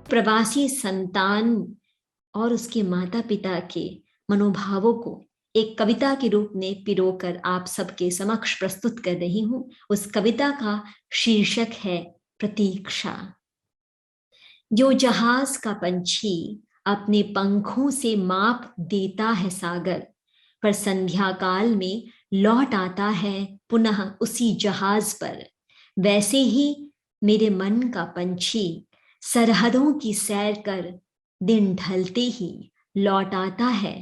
प्रवासी संतान और उसके माता पिता के मनोभावों को एक कविता के रूप में पिरोकर आप सबके समक्ष प्रस्तुत कर रही हूं। उस कविता का शीर्षक है प्रतीक्षा। जो जहाज का पंछी अपने पंखों से माप देता है सागर, पर संध्या काल में लौट आता है पुनः उसी जहाज पर, वैसे ही मेरे मन का पंछी सरहदों की सैर कर दिन ढलते ही लौट आता है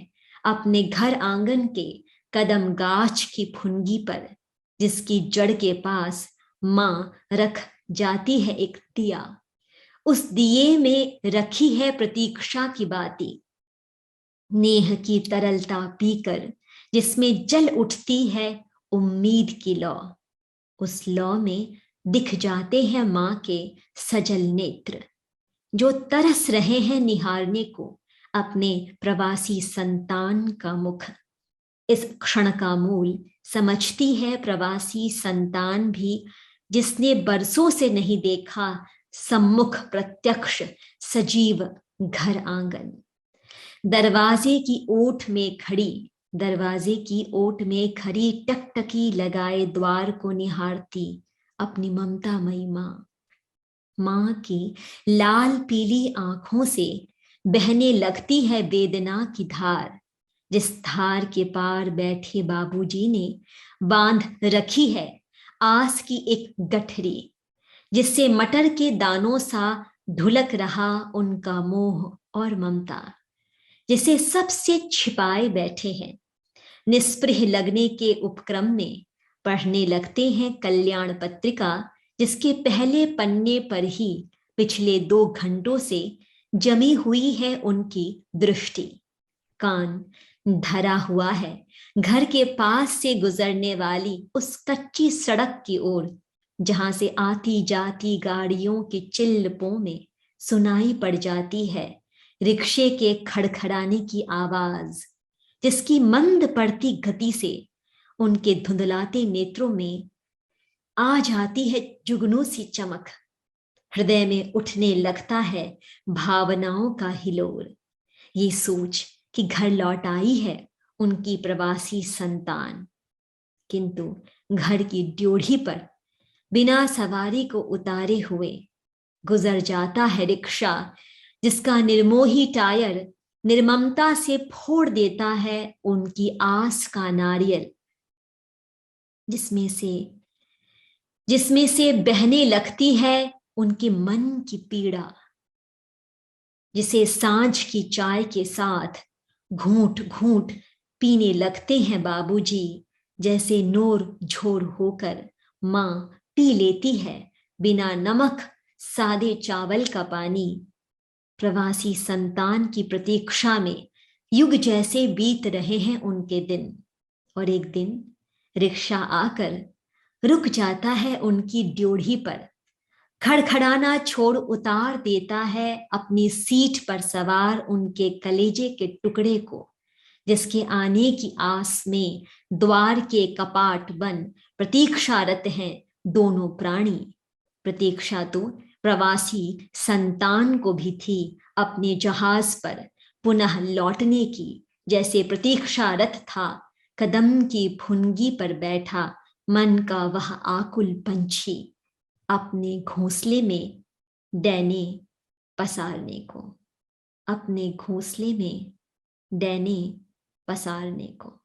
अपने घर आंगन के कदम गाछ की फुनगी पर, जिसकी जड़ के पास मां रख जाती है एक दिया। उस दिए में रखी है प्रतीक्षा की बाती, नेह की तरलता पीकर जिसमें जल उठती है उम्मीद की लौ। उस लौ में दिख जाते हैं मां के सजल नेत्र, जो तरस रहे हैं निहारने को अपने प्रवासी संतान का मुख। इस क्षण का मूल समझती है प्रवासी संतान भी, जिसने बरसों से नहीं देखा सम्मुख प्रत्यक्ष सजीव घर आंगन। दरवाजे की ओट में खड़ी टकटकी लगाए द्वार को निहारती अपनी ममतामयी मां की लाल पीली आंखों से बहने लगती है वेदना की धार, जिस धार के पार बैठे बाबूजी ने बांध रखी है आस की एक गठरी, जिससे मटर के दानों सा ढुलक रहा उनका मोह और ममता, जिसे सबसे छिपाए बैठे हैं। निस्पृह लगने के उपक्रम में पढ़ने लगते हैं कल्याण पत्रिका, जिसके पहले पन्ने पर ही पिछले 2 घंटों से जमी हुई है उनकी दृष्टि। कान धरा हुआ है घर के पास से गुजरने वाली उस कच्ची सड़क की ओर, जहां से आती जाती गाड़ियों के चिल्लपों में सुनाई पड़ जाती है रिक्शे के खड़खड़ाने की आवाज, जिसकी मंद पड़ती गति से उनके धुंधलाते नेत्रों में आ जाती है जुगनू सी चमक। हृदय में उठने लगता है भावनाओं का हिलोर, ये सोच कि घर लौट आई है उनकी प्रवासी संतान। किंतु घर की ड्योढ़ी पर बिना सवारी को उतारे हुए गुजर जाता है रिक्शा, जिसका निर्मोही टायर निर्ममता से फोड़ देता है उनकी आस का नारियल, जिसमें से बहने लगती है उनके मन की पीड़ा, जिसे सांझ की चाय के साथ घूंट घूंट पीने लगते हैं बाबूजी, जैसे नोर झोर होकर मां पी लेती है बिना नमक सादे चावल का पानी। प्रवासी संतान की प्रतीक्षा में युग जैसे बीत रहे हैं उनके दिन, और एक दिन रिक्शा आकर रुक जाता है उनकी ड्योढ़ी पर, खड़खड़ाना छोड़ उतार देता है अपनी सीट पर सवार उनके कलेजे के टुकड़े को, जिसके आने की आस में द्वार के कपाट बंद प्रतीक्षारत हैं दोनों प्राणी। प्रतीक्षा तो प्रवासी संतान को भी थी अपने जहाज पर पुनः लौटने की, जैसे प्रतीक्षारत था कदम की फुनगी पर बैठा मन का वह आकुल पंछी अपने घोंसले में डैने पसारने को, अपने घोंसले में डैने पसारने को।